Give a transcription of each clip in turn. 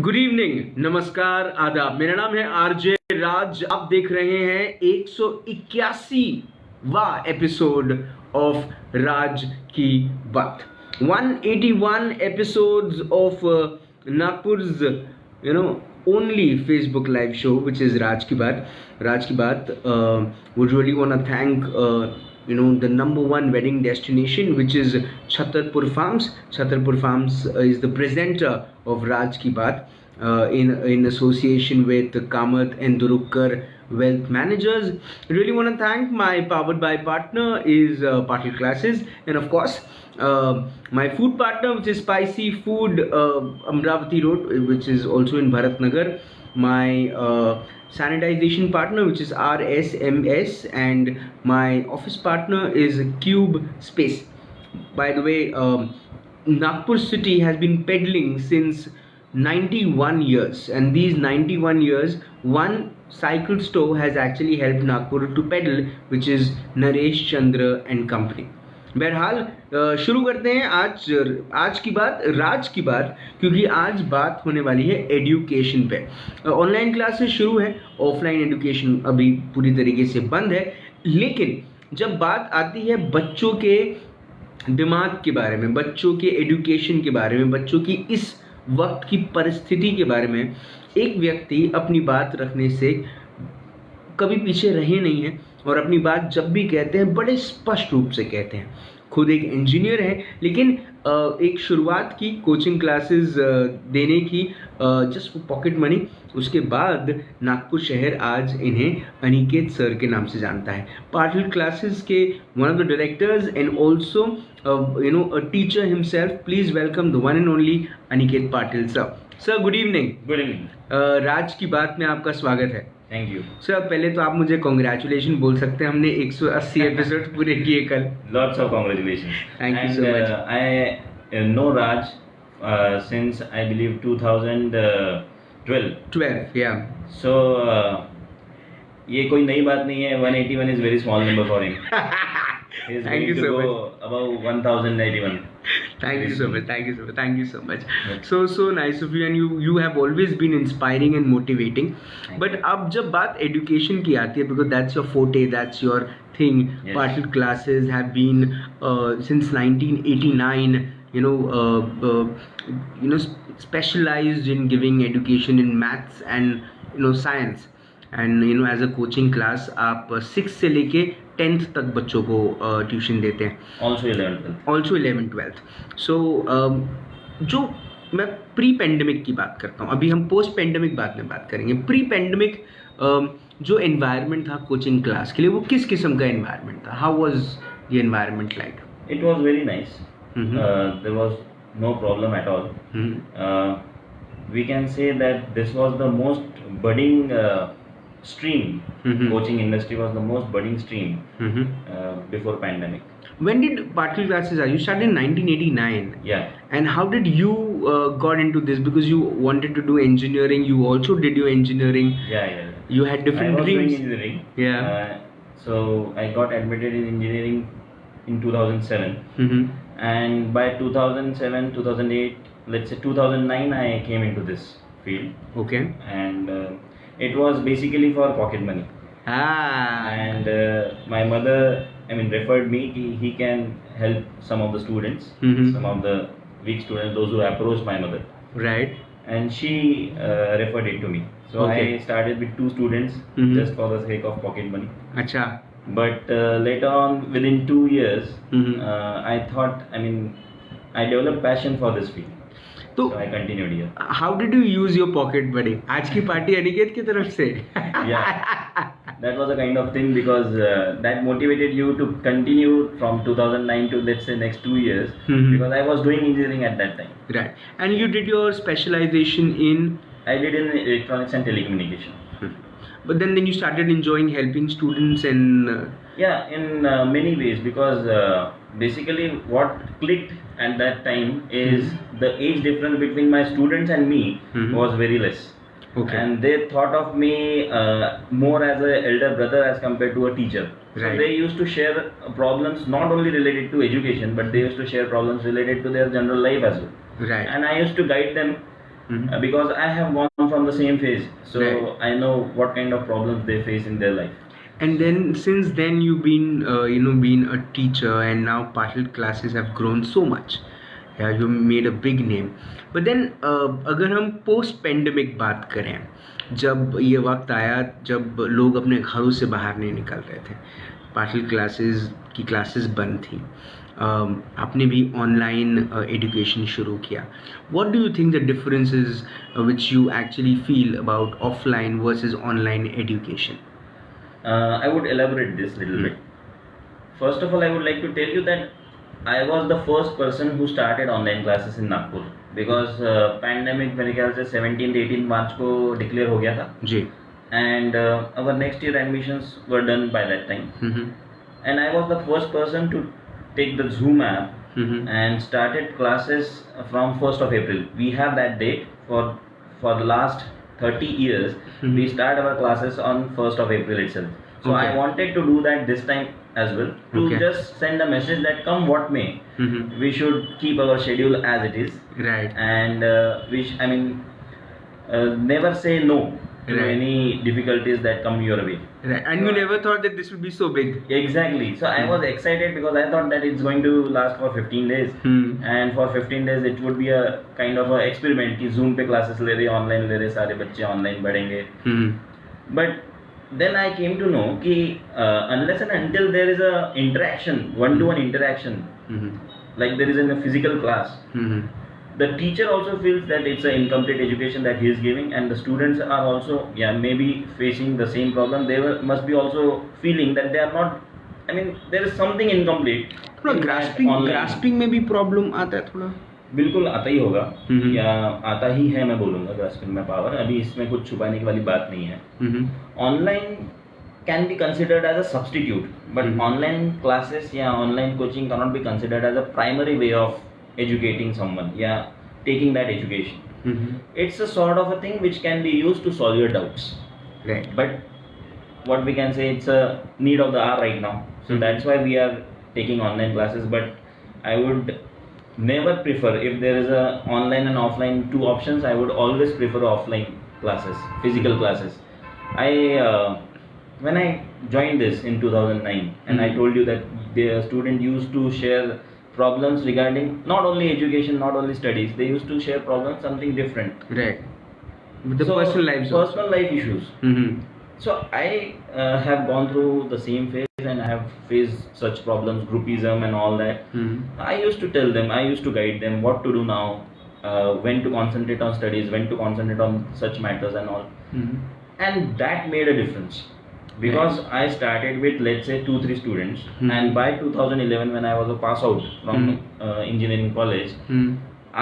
Good evening, नमस्कार, आदाब। मेरा नाम है आरजे राज। आप देख रहे हैं 181वां एपिसोड ऑफ राज की बात। 181 episodes of Nagpur's only Facebook live show, which is Raj Ki Baat. Raj Ki Baat would really want to thank the number one wedding destination, which is Chhatarpur Farms. Chhatarpur Farms is the presenter of Raj Ki Baat in association with Kamath and Durukkar Wealth Managers. Really want to thank my powered by partner is Patil Classes, and of course my food partner, which is Spicy Food Amravati Road, which is also in Bharatnagar. My sanitization partner, which is RSMS, and my office partner is Cube Space. By the way, Nagpur city has been peddling since 91 years, and these 91 years one cycle store has actually helped Nagpur to peddle, which is Naresh Chandra and Company. बहरहाल शुरू करते हैं आज की बात, राज की बात, क्योंकि आज बात होने वाली है एजुकेशन पे। ऑनलाइन क्लासेस शुरू है, ऑफलाइन एजुकेशन अभी पूरी तरीके से बंद है। लेकिन जब बात आती है बच्चों के दिमाग के बारे में, बच्चों के एजुकेशन के बारे में, बच्चों की इस वक्त की परिस्थिति के बारे में, एक व्यक्ति अपनी बात रखने से कभी पीछे रहे नहीं है और अपनी बात जब भी कहते हैं बड़े स्पष्ट रूप से कहते हैं। खुद एक इंजीनियर है, लेकिन एक शुरुआत की कोचिंग क्लासेस देने की जस्ट फॉर पॉकेट मनी। उसके बाद नागपुर शहर आज इन्हें अनिकेत सर के नाम से जानता है। पाटिल क्लासेस के one of the directors and also a teacher himself. Please welcome the one and only Aniket Patil sir. Sir good evening. Good evening. राज की बात में आपका स्वागत है। Thank you sir. पहले तो आप मुझे कॉन्ग्रेचुलेशन बोल सकते हैं, हमने 180 एपिसोड पूरे किए कल। Lots of congratulations. Thank you so much. I know Raj since I believe 2012 या सो ये कोई नई बात नहीं है। 181 is very small number for him. Thank you so much. Above 1081. Thank you so much. Thank you so much. So nice of you, and you have always been inspiring and motivating. But अब जब बात education की आती है, because that's your forte, that's your thing. Yes. Patil classes have been since 1989. Specialized in giving education in maths and science. And as a coaching class आप 6 से लेके 10th तक बच्चों को ट्यूशन देते हैं। Also 11th 12th। So जो मैं प्री पेंडेमिक की बात करता हूँ, अभी हम पोस्ट पेंडेमिक बाद में बात करेंगे। प्री पेंडेमिक जो एनवायरनमेंट था कोचिंग क्लास के लिए, वो किस किस्म का एनवायरनमेंट था? How was the environment like? It was very nice. There was no problem at all. We can say that this was the most budding stream. Coaching industry was the most budding stream before pandemic. When did Patil classes start? You started in 1989. Yeah. And how did you got into this? Because you wanted to do engineering, you also did your engineering. Yeah. You had different I was dreams. doing engineering. Yeah. So I got admitted in engineering in 2007. And by 2007, 2008, let's say 2009, I came into this field. Okay. And it was basically for pocket money. And my mother, referred me. He can help some of the students, some of the weak students, those who approached my mother. Right. And she referred it to me. So Okay. I started with 2 students just for the sake of pocket money. Acha. But later on, within 2 years, I thought, I developed passion for this field. So I continued here. How did you use your pocket money? आज की party Aniket की तरफ से। Yeah, that was a kind of thing because that motivated you to continue from 2009 to, let's say, next 2 years, because I was doing engineering at that time. Right. And you did your specialization in? I did in electronics and telecommunication. But then you started enjoying helping students and Yeah, in many ways, because basically what clicked at that time is the age difference between my students and me was very less. Okay. And they thought of me more as an elder brother as compared to a teacher. So Right. they used to share problems not only related to education, but they used to share problems related to their general life as well. Right. And I used to guide them because I have gone from the same phase, so Right. I know what kind of problems they face in their life. And then since then you've been been a teacher, and now partial classes have grown so much. Yeah, you made a big name. But then अगर हम post pandemic बात करें, जब ये वक्त आया जब लोग अपने घरों से बाहर नहीं निकल रहे थे, पार्शल क्लासेस की क्लासेस बंद थी, आपने भी ऑनलाइन एजुकेशन शुरू किया. What do you think the differences which you actually feel about offline versus online education? I would elaborate this little bit. First of all, I would like to tell you that I was the first person who started online classes in Nagpur, because pandemic मेरे ख्याल से 17th-18th March को declare हो गया था, जी. and our next year admissions were done by that time. And I was the first person to take the Zoom app and started classes from 1st of April. We have that date for the last 30 years. We start our classes on 1st of April itself. So Okay. I wanted to do that this time as well, to Okay. just send a message that come what may, we should keep our schedule as it is, Right. and never say no to Right. any difficulties that come your way. Right. And you never thought that this would be so big. Exactly. So I was excited because I thought that it's going to last for 15 days. And for 15 days it would be a kind of a experiment कि Zoom पे classes ले रहे, online ले रहे, सारे बच्चे online पढ़ेंगे. But then I came to know कि unless and until there is a interaction, one-to-one interaction, like there is in a physical class, the teacher also feels that it's an incomplete education that he is giving, and the students are also maybe facing the same problem. They must be also feeling that they are not, there is something incomplete. थोड़ा in that grasping online. Grasping में भी problem आता है थोड़ा. बिल्कुल आता ही होगा, या आता ही है, मैं बोलूँगा ग्रास्पिंग में पावर. अभी इसमें कुछ छुपाने की वाली बात नहीं है. Online can be considered as a substitute, but online classes online coaching cannot be considered as a primary way of educating someone, taking that education. It's a sort of a thing which can be used to solve your doubts. Right. But what we can say, it's a need of the hour right now. So that's why we are taking online classes. But I would never prefer, if there is a online and offline two options, I would always prefer offline classes, physical classes. When I joined this in 2009, and I told you that the student used to share problems regarding not only education, not only studies, they used to share problems, something different. Right. With the So, personal lives. personal life issues. So I have gone through the same phase, and I have faced such problems, groupism and all that. I used to tell them, I used to guide them what to do now, when to concentrate on studies, when to concentrate on such matters and all. And that made a difference. Because I started with, let's say, 2-3 students, and by 2011, when I was a pass out from engineering college,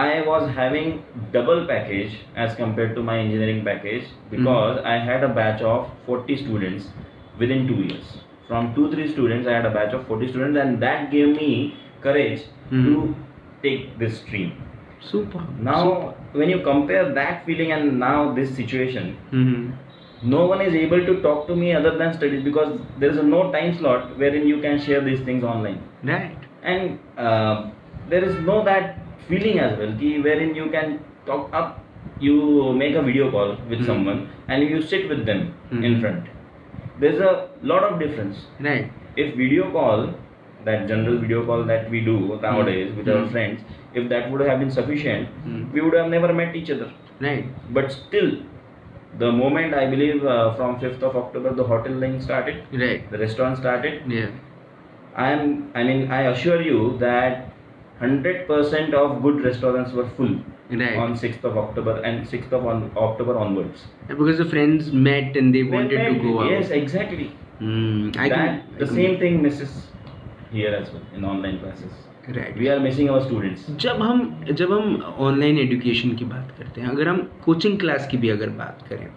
I was having double package as compared to my engineering package, because I had a batch of 40 students within 2 years. From 2-3 students, I had a batch of 40 students, and that gave me courage to take this stream. Super. Now, when you compare that feeling and now this situation, no one is able to talk to me other than studies, because there is no time slot wherein you can share these things online. Right. And there is no that feeling as well, wherein you can talk up, you make a video call with someone and you sit with them in front. There's a lot of difference. Right. If video call, that general video call that we do nowadays with our friends, if that would have been sufficient, we would have never met each other. Right. But still, the moment, I believe, from 5th of October, the hotel line started, Right. the restaurant started. Yeah. I assure you that 100% of good restaurants were full Right. on 6th of October and 6th of October onwards. And because the friends met and they wanted to go out. Yes, exactly. The same thing misses here as well in online classes. Right. We are missing our students. जब हम online education की बात करते हैं, अगर हम coaching class की भी अगर बात करें,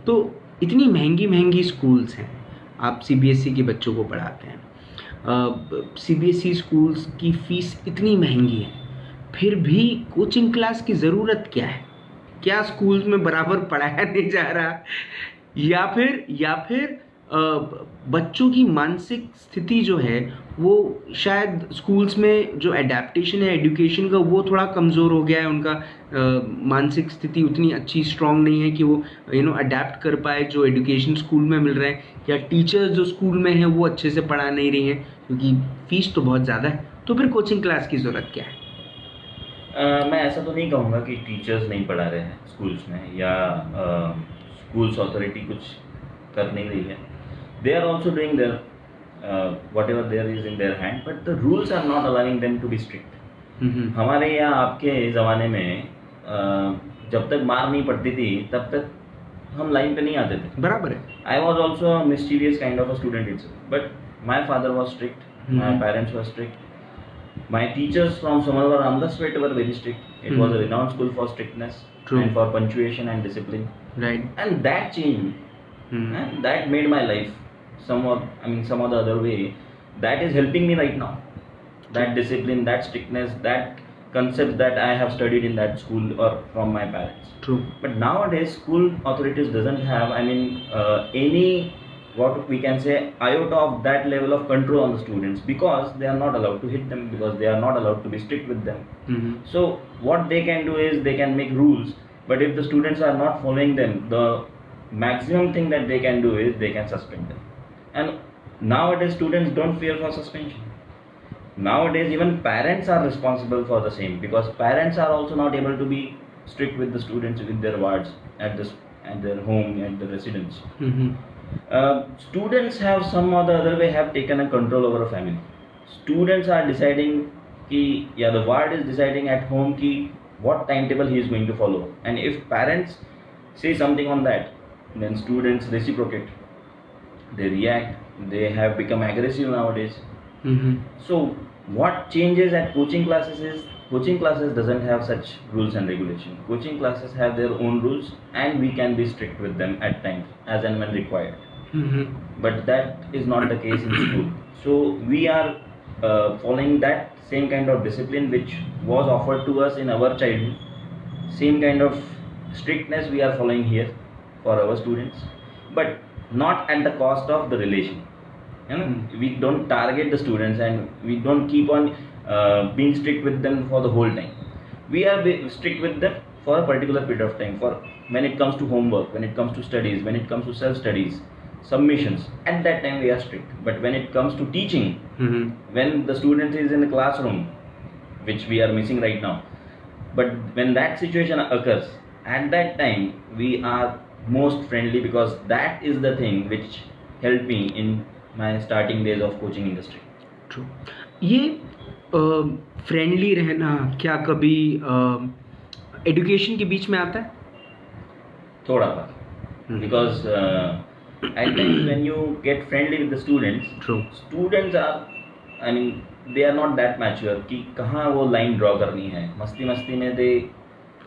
तो इतनी महंगी स्कूल्स हैं. आप CBSE के बच्चों को पढ़ाते हैं, CBSE स्कूल्स की फ़ीस इतनी महंगी है, फिर भी कोचिंग क्लास की ज़रूरत क्या है? क्या स्कूल्स में बराबर पढ़ाया नहीं जा रहा, या फिर बच्चों की मानसिक स्थिति जो है वो शायद स्कूल्स में जो एडेप्टेशन है एजुकेशन का वो थोड़ा कमज़ोर हो गया है, उनका मानसिक स्थिति उतनी अच्छी स्ट्रांग नहीं है कि वो अडेप्ट कर पाए जो एजुकेशन स्कूल में मिल रहा है, या टीचर्स जो स्कूल में हैं वो अच्छे से पढ़ा नहीं रही हैं क्योंकि फीस तो बहुत ज़्यादा है। तो फिर कोचिंग क्लास की ज़रूरत क्या है? मैं ऐसा तो नहीं कहूँगा कि टीचर्स नहीं पढ़ा रहे हैं स्कूल्स में या स्कूल्स अथॉरिटी कुछ कर नहीं रही है. They are also doing their whatever there is in their hand, but the rules are not allowing them to be strict. हमारे यहाँ आपके ज़माने में जब तक मार नहीं पड़ती थी तब तक हम लाइन पे नहीं आते थे. बराबर है. I was also mysterious kind of a student it's, but my father was strict, my parents were strict. My teachers from Somalwar Ramdaswet were very strict. It was a renowned school for strictness and for punctuation and discipline. Right. And that changed. And that made my life somewhat, some other way. That is helping me right now. That discipline, that strictness, that concept that I have studied in that school or from my parents. True. But nowadays, school authorities doesn't have, any what we can say iota of that level of control on the students, because they are not allowed to hit them, because they are not allowed to be strict with them. So what they can do is they can make rules, but if the students are not following them, the maximum thing that they can do is they can suspend them. And nowadays students don't fear for suspension. Nowadays even parents are responsible for the same, because parents are also not able to be strict with the students, with their wards at their home, at the residence. Students have some or the other way have taken a control over a family. Students are deciding ki, the ward is deciding at home ki what timetable he is going to follow, and if parents say something on that, then students reciprocate, they react, they have become aggressive nowadays. So what changes at coaching classes is, coaching classes doesn't have such rules and regulation. Coaching classes have their own rules, and we can be strict with them at times as and when required. But that is not the case in school. So we are following that same kind of discipline which was offered to us in our childhood. Same kind of strictness we are following here for our students, but not at the cost of the relation. We don't target the students, and we don't keep on being strict with them for the whole time. We are strict with them for a particular period of time, for when it comes to homework, when it comes to studies, when it comes to self studies, submissions. At that time we are strict. But when it comes to teaching, when the student is in the classroom, which we are missing right now, but when that situation occurs, at that time we are most friendly, because that is the thing which helped me in my starting days of coaching industry. True. ये friendly रहना क्या कभी education के बीच में आता है? थोड़ा सा, because at times when you get friendly with the students, True. students are, they are not that mature कि कहाँ वो line draw करनी है. मस्ती मस्ती में they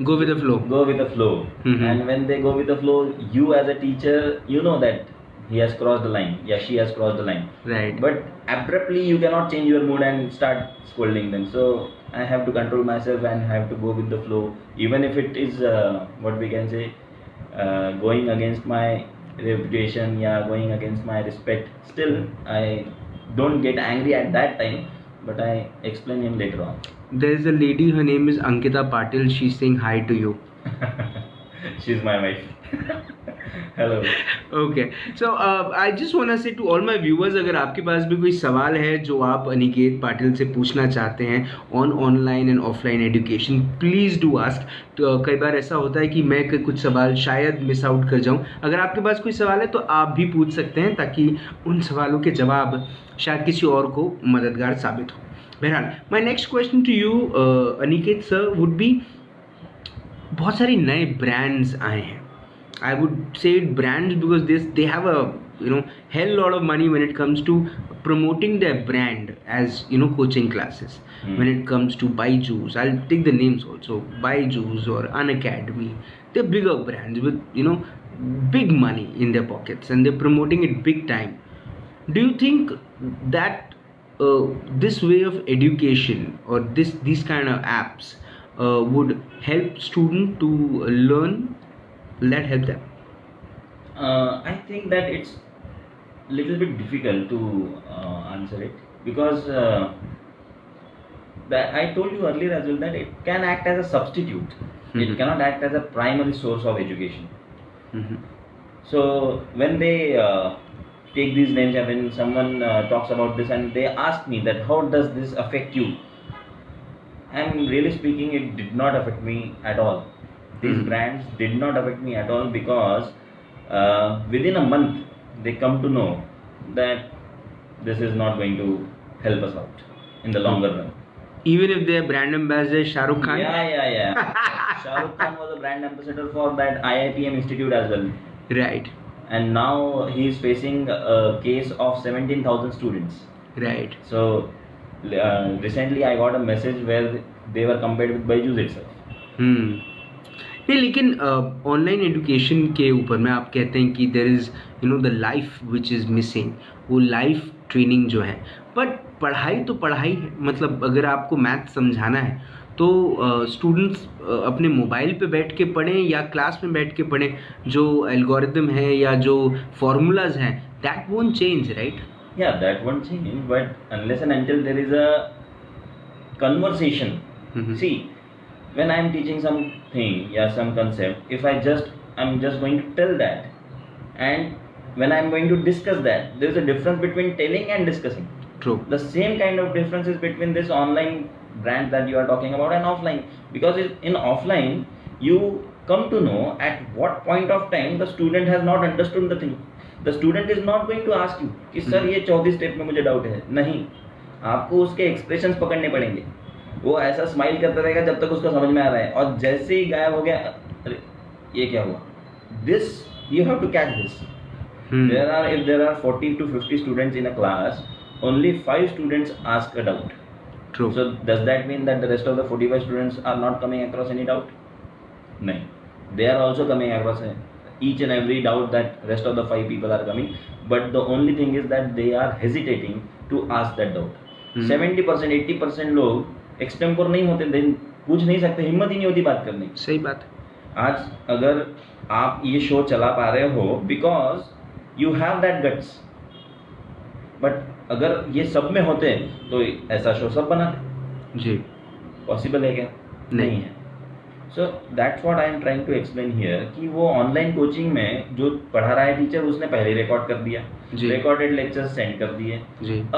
go with the flow. And when they go with the flow, you as a teacher, you know that he has crossed the line, she has crossed the line. Right. But abruptly you cannot change your mood and start scolding them. So I have to control myself and have to go with the flow, even if it is what we can say going against my reputation, going against my respect. Still I don't get angry at that time, but I explain him later on. There is a lady, her name is Ankita Patil. She's saying hi to you. She's my wife. Hello. Okay. So I just want to say to all my viewers, अगर आपके पास भी कोई सवाल है जो आप अनिकेत पाटिल से पूछना चाहते हैं on online and offline education, please do ask. तो कई बार ऐसा होता है कि मैं कुछ सवाल शायद मिस आउट कर जाऊं. अगर आपके पास कोई सवाल है तो आप भी पूछ सकते हैं, ताकि उन सवालों के जवाब शायद किसी और को मददगार साबित हो. बहरहाल, my next question to you Aniket sir would be, बहुत सारे नए ब्रांड्स आए हैं. I would say brands because they have a hell lot of money when it comes to promoting their brand as coaching classes. When it comes to Byju's, I'll take the names also, Byju's or Unacademy, they're bigger brands with big money in their pockets, and they're promoting it big time. Do you think that this way of education or these kind of apps would help students to learn? Will that help them? I think that it's little bit difficult to answer it, because that I told you earlier as well that it can act as a substitute. It cannot act as a primary source of education. So when they take these names, and when someone talks about this and they ask me that how does this affect you, I'm really speaking, it did not affect me at all. These brands did not affect me at all, because within a month they come to know that this is not going to help us out in the longer run. Even if their brand ambassador Shah Rukh Khan? Yeah. Shah Rukh Khan was a brand ambassador for that IIPM institute as well. Right. And now he is facing a case of 17,000 students. Right. So recently I got a message where they were compared with Byju's itself. नहीं, लेकिन online education के ऊपर में आप कहते हैं कि there is the life which is missing, वो लाइफ ट्रेनिंग जो है, बट पढ़ाई तो पढ़ाई है. मतलब अगर आपको मैथ समझाना है तो स्टूडेंट्स अपने मोबाइल पे बैठ के पढ़ें या क्लास में बैठ के पढ़ें, जो एल्गोरिदम है या जो फार्मूलाज हैं, that won't change, right? Yeah, that won't change, but unless and until there is a conversation. See, when I am teaching something, some concept, if I'm just going to tell that, and when I'm going to discuss that, there is a difference between telling and discussing. True. The same kind of difference is between this online brand that you are talking about and offline, because in offline you come to know at what point of time the student has not understood the thing. The student is not going to ask you कि sir ये 14 step में मुझे doubt है. नहीं, आपको उसके expressions पकड़ने पड़ेंगे. वो ऐसा स्माइल करता रहेगा जब तक उसको समझ में आ रहा है, और जैसे ही गायब हो गया, अरे ये क्या हुआ, this you have to catch this. If there are 40 to 50 students in a class, only 5 students ask a doubt. True. So does that mean that the rest of the 45 students are not coming across any doubt? No, they are also coming across each and every doubt that rest of the 5 people are coming, but the only thing is that they are hesitating to ask that doubt. 70% 80% लोग extempore नहीं होते, पूछ नहीं सकते, हिम्मत ही नहीं होती बात करने की. सही बात. आज अगर आप ये शो चला पा रहे हो because you have that guts, but अगर ये सब में होते तो ऐसा शो सब बनाते. जी. पॉसिबल है क्या? नहीं है. So that's what I am trying to explain here कि वो ऑनलाइन कोचिंग में जो पढ़ा रहा है टीचर, उसने पहले रिकॉर्ड कर दिया, रिकॉर्डेड लेक्चर्स सेंड कर दिए.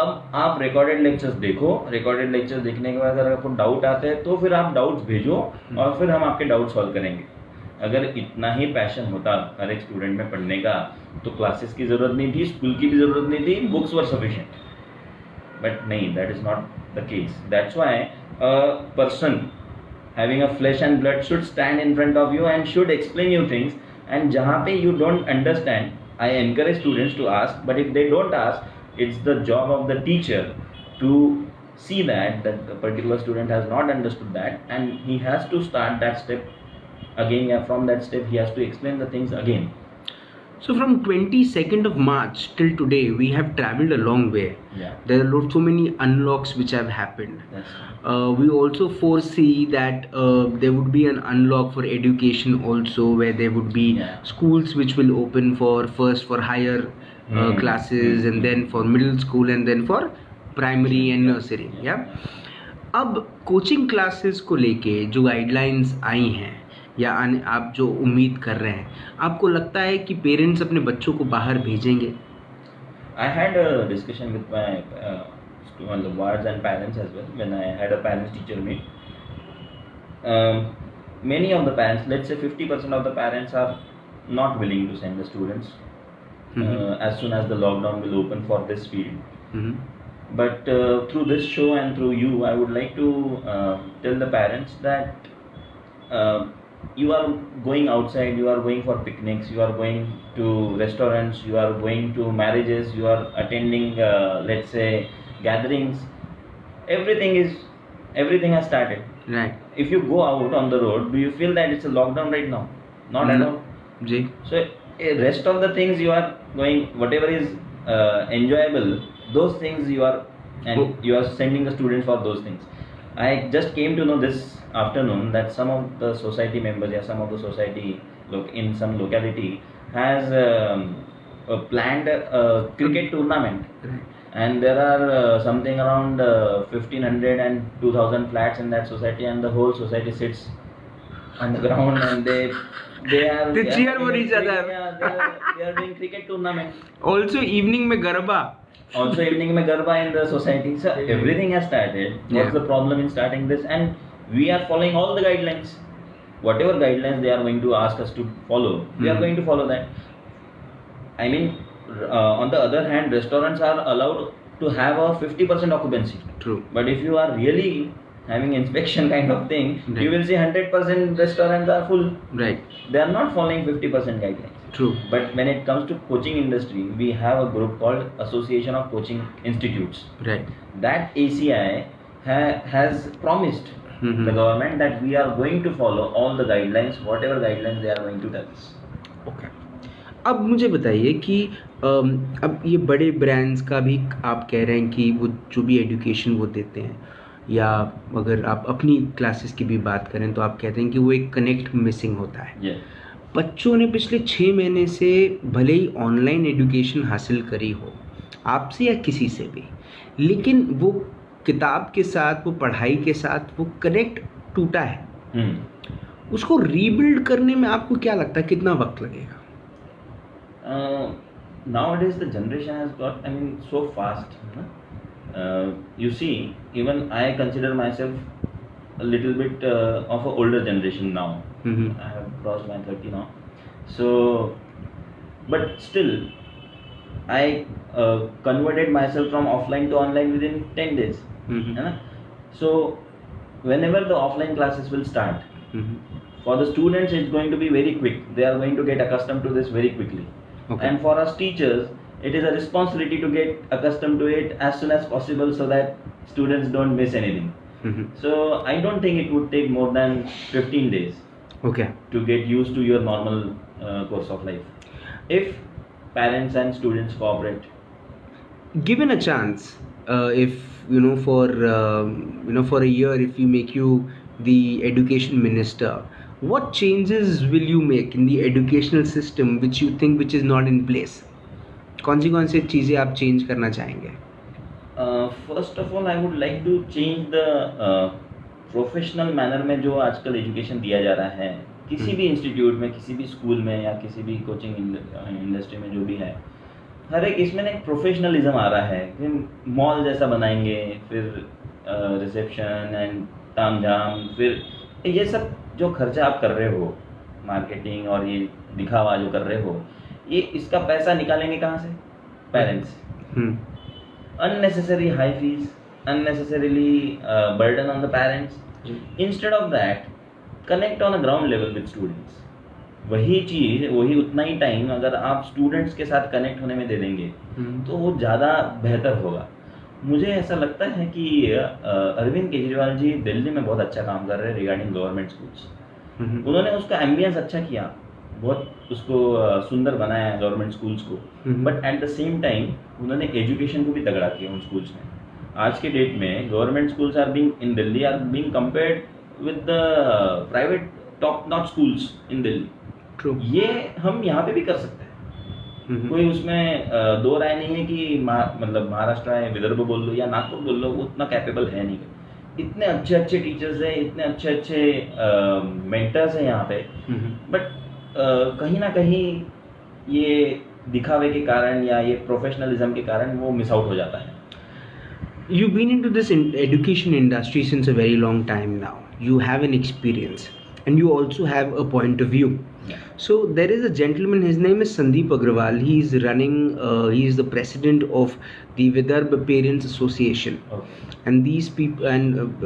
अब आप रिकॉर्डेड लेक्चर्स देखो, रिकॉर्डेड लेक्चर्स देखने के बाद अगर आपको डाउट आते हैं तो फिर आप डाउट्स भेजो और फिर हम आपके डाउट सॉल्व करेंगे. अगर इतना ही पैशन होता हर एक स्टूडेंट में पढ़ने का तो क्लासेस की ज़रूरत नहीं थी, स्कूल की भी ज़रूरत नहीं थी, बुक्स वर सफिशिएंट. बट नहीं, that is not the case. That's why a person having a flesh and blood should stand in front of you and should explain you things, and jahan pe you don't understand, I encourage students to ask, but if they don't ask, it's the job of the teacher to see that a particular student has not understood that, and he has to start that step again. From that step he has to explain the things again. So from 22nd of March till today, we have traveled a long way. Yeah. There are so many unlocks which have happened. We also foresee that there would be an unlock for education also, where there would be schools which will open for higher classes, and then for middle school, and then for primary and nursery. Yeah. अब coaching classes को लेके जो guidelines आई हैं या आप जो उम्मीद कर रहे हैं, आपको लगता है कि पेरेंट्स अपने बच्चों को बाहर भेजेंगे? I had a discussion with my wards and parents as well when I had a parents teacher meet. Many of the parents, let's say 50% of the parents, are not willing to send the students as soon as the lockdown will open for this field. But through this show and through you, I would like to tell the parents that you are going outside, you are going for picnics, you are going to restaurants, you are going to marriages, you are attending let's say gatherings. Everything has started. Right. If you go out on the road, do you feel that it's a lockdown right now? Not at all. Ji. So rest of the things you are going, whatever is enjoyable, those things you are, and you are sending the students for those things. I just came to know this afternoon that some of the society members, some of the society in some locality has planned cricket tournament, and there are something around 1500 and 2000 flats in that society, and the whole society sits on the ground and they They cheer for each other. they are doing cricket tournament. Also evening में garba. Also evening में garba in the society. So everything has started. What's the problem in starting this? And we are following all the guidelines. Whatever guidelines they are going to ask us to follow, we are going to follow that. I mean, on the other hand, restaurants are allowed to have a 50% occupancy. True. But if you are really having inspection kind of thing, Right. you will see 100% restaurants are full. Right. They are not following 50% guidelines. True. But when it comes to coaching industry, we have a group called Association of Coaching Institutes. Right. That ACI has promised the government that we are going to follow all the guidelines, whatever guidelines they are going to tell us. Okay. अब मुझे बताइए कि अब ये बड़े brands का भी आप कह रहे हैं कि वो जो भी एजुकेशन वो देते हैं, या अगर आप अपनी क्लासेस की भी बात करें तो आप कहते हैं कि वो एक कनेक्ट मिसिंग होता है. Yeah. बच्चों ने पिछले 6 महीने से भले ही ऑनलाइन एजुकेशन हासिल करी हो आपसे या किसी से भी, लेकिन वो किताब के साथ, वो पढ़ाई के साथ वो कनेक्ट टूटा है. उसको रीबिल्ड करने में आपको क्या लगता है कितना वक्त लगेगा? Nowadays the generation has got, I mean, so fast. You see, even I consider myself a little bit of an older generation now. I have crossed my 30 now. So, but still, I converted myself from offline to online within 10 days. So, whenever the offline classes will start, for the students it's going to be very quick. They are going to get accustomed to this very quickly. Okay. And for us teachers, it is a responsibility to get accustomed to it as soon as possible so that students don't miss anything. So I don't think it would take more than 15 days Okay. to get used to your normal course of life, if parents and students cooperate. Given a chance, if for a year, if we make you the education minister, what changes will you make in the educational system which you think which is not in place? कौन सी चीज़ें आप change करना चाहेंगे? First of all, I would like to change the professional manner में जो आजकल education दिया जा रहा है किसी भी इंस्टीट्यूट में, किसी भी स्कूल में या किसी भी कोचिंग इंडस्ट्री में जो भी है, हर एक इसमें एक प्रोफेशनलिज्म आ रहा है. फिर मॉल जैसा बनाएंगे, फिर रिसेप्शन एंड तामझाम, फिर ये सब जो खर्चा आप कर रहे हो, मार्केटिंग और ये दिखावा जो कर रहे हो, ये इसका पैसा निकालेंगे कहाँ से? Parents. Unnecessary high fees, unnecessarily burden on the parents. Instead of that, connect on a ground level with students. वही चीज़, वही उतना ही टाइम अगर आप स्टूडेंट्स के साथ कनेक्ट होने में दे देंगे तो वो ज़्यादा बेहतर होगा. मुझे ऐसा लगता है कि अरविंद केजरीवाल जी दिल्ली में बहुत अच्छा काम कर रहे हैं रिगार्डिंग गवर्नमेंट स्कूल्स. उन्होंने उसका एम्बियंस अच्छा किया, बहुत उसको सुंदर बनाया गवर्नमेंट स्कूल्स को, but at the same time उन्होंने एजुकेशन को भी तगड़ा किया उन स्कूल्स में. आज के डेट में government schools are being in Delhi are being compared with the private top notch schools in Delhi. ये हम यहाँ पे भी कर सकते हैं. कोई उसमें दो राय नहीं है कि मतलब महाराष्ट्र है, विदर्भ बोल लो या नागपुर बोल लो, वो उतना कैपेबल है नहीं. इतने अच्छे अच्छे टीचर्स हैं, इतने अच्छे अच्छे मेंटर्स हैं यहाँ पे, बट कहीं ना कहीं ये दिखावे के कारण या ये प्रोफेशनलिज्म के कारण वो मिस आउट हो जाता है. You've been into this education industry since a very long time now. You have an experience and you also have a point of view. Yeah. So there is a gentleman, his name is Sandeep Agrawal. He is running, he is the president of the Vidarbha Parents Association. Okay. And these people and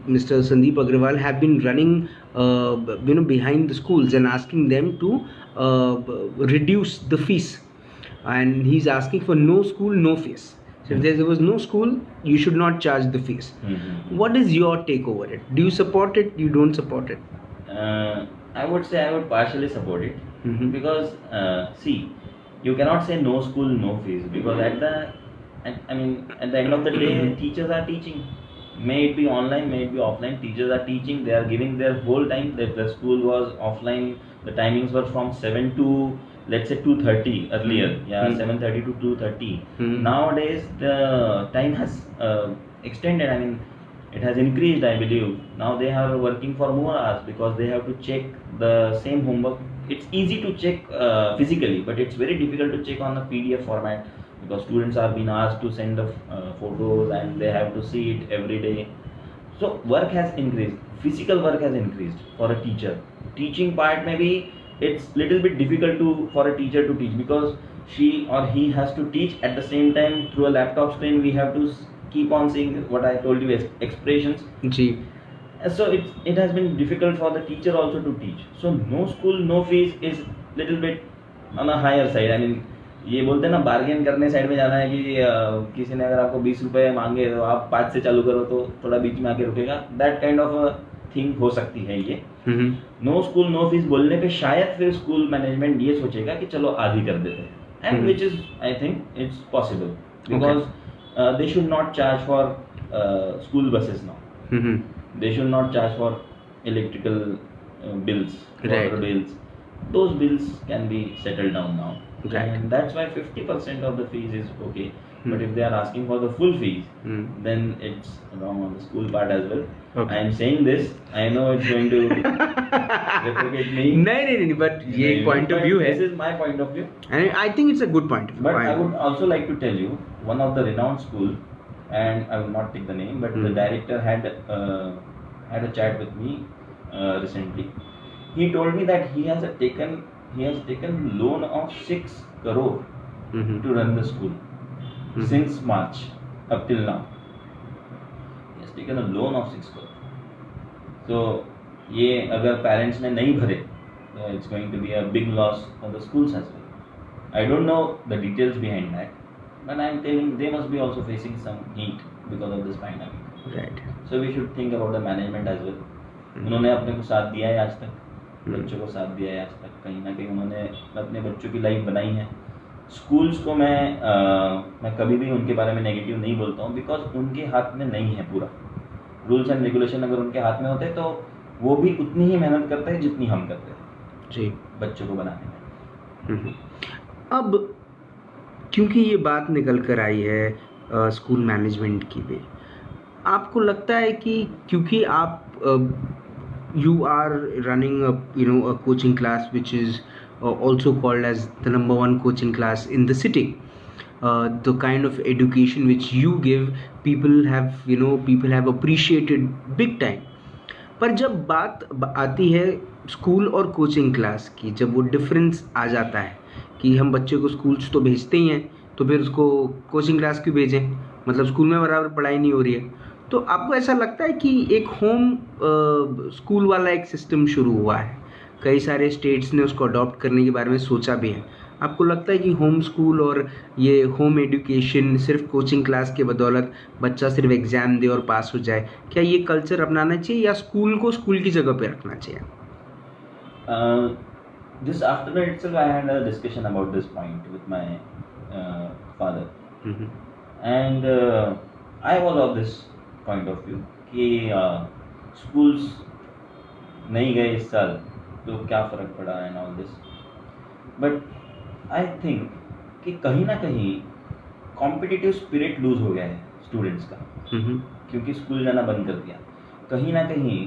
Mr. Sandeep Agrawal have been running behind the schools and asking them to reduce the fees. And he's asking for no school, no fees. So if there was no school, you should not charge the fees. What is your take over it? Do you support it? You don't support it? I would say I would partially support it, because see, you cannot say no school, no fees, because at the end of the day, teachers are teaching. May it be online, may it be offline, teachers are teaching. They are giving their whole time. The school was offline. The timings were from 7 to let's say 2:30 earlier, yeah, Hmm. 7:30 to 2:30. Hmm. Nowadays the time has extended. I mean, it has increased, I believe. Now they are working for more hours because they have to check the same homework. It's easy to check physically, but it's very difficult to check on a PDF format because students are being asked to send the photos and they have to see it every day. So work has increased, physical work has increased for a teacher. Teaching part, maybe it's little bit difficult to for a teacher to teach because she or he has to teach at the same time through a laptop screen. We have to keep on seeing what I told you, expressions. Ji. So it has been difficult for the teacher also to teach. So no school, no fees is little bit on a higher side. I mean, ये बोलते हैं ना, bargain करने side में जाना है कि किसी ने अगर आपको 20 रुपए मांगे तो आप 5 से चालू करो तो थोड़ा बीच में आके रुकेगा. दैट काइंड ऑफ थिंग हो सकती है ये. नो स्कूल नो फीस बोलने पे शायद फिर स्कूल मैनेजमेंट ये सोचेगा कि चलो आधी कर देते हैं, and which is I think it's possible because they should not charge for school buses now. They should not charge for electrical bills, water Right. bills. Those bills can be settled down now. Right. And that's why 50% of the fees is okay. But if they are asking for the full fees, then it's wrong on the school part as well. Okay. I am saying this. I know it's going to replicate me. नहीं, but ये एक point of view है. This is my point of view. And I think it's a good point. But I would also like to tell you, one of the renowned school, and I will not take the name, but the director had a chat with me recently. He told me that he has taken loan of 6 crore to run the school since March up till now. He has taken a loan of 6 crore. So ये अगर parents ने नहीं भरे, so it's going to be a big loss for the schools as well. I don't know the details behind that, but I am telling they must be also facing some heat because of this pandemic. Right. So we should think about the management as well. उन्होंने अपने को साथ दिया है आज तक, बच्चों को साथ दिया है आज तक, कहीं ना कहीं उन्होंने अपने बच्चों की लाइफ बनाई है. स्कूल्स को मैं कभी भी उनके बारे में नेगेटिव नहीं बोलता हूँ बिकॉज उनके हाथ में नहीं है पूरा. रूल्स एंड रेगुलेशन अगर उनके हाथ में होते तो वो भी उतनी ही मेहनत करते हैं जितनी हम करते हैं जी. बच्चों को बनाने में. अब क्योंकि ये बात निकल कर आई है स्कूल मैनेजमेंट की भी, आपको लगता है कि क्योंकि आप you are running a coaching class which is also called as the number one coaching class in the city, the kind of education which you give, people have appreciated big time. पर जब बात आती है school और coaching class की, जब वो difference आ जाता है कि हम बच्चे को स्कूल्स तो भेजते ही हैं, तो फिर उसको कोचिंग क्लास क्यों भेजें, मतलब स्कूल में बराबर पढ़ाई नहीं हो रही है. तो आपको ऐसा लगता है कि एक होम स्कूल वाला एक सिस्टम शुरू हुआ है, कई सारे स्टेट्स ने उसको अडॉप्ट करने के बारे में सोचा भी है. आपको लगता है कि होम स्कूल और ये होम एजुकेशन सिर्फ कोचिंग क्लास के बदौलत बच्चा सिर्फ एग्ज़ाम दे और पास हो जाए, क्या ये कल्चर अपनाना चाहिए या स्कूल को स्कूल की जगह पे रखना चाहिए? This afternoon itself I had a discussion about this point with my father. And I was of this point of view कि schools नहीं गए इस साल तो क्या फ़र्क पड़ा and all this. But I think कि कहीं ना कहीं कॉम्पिटिटिव स्पिरिट लूज हो गया है स्टूडेंट्स का, क्योंकि स्कूल जाना बंद कर दिया. कहीं ना कहीं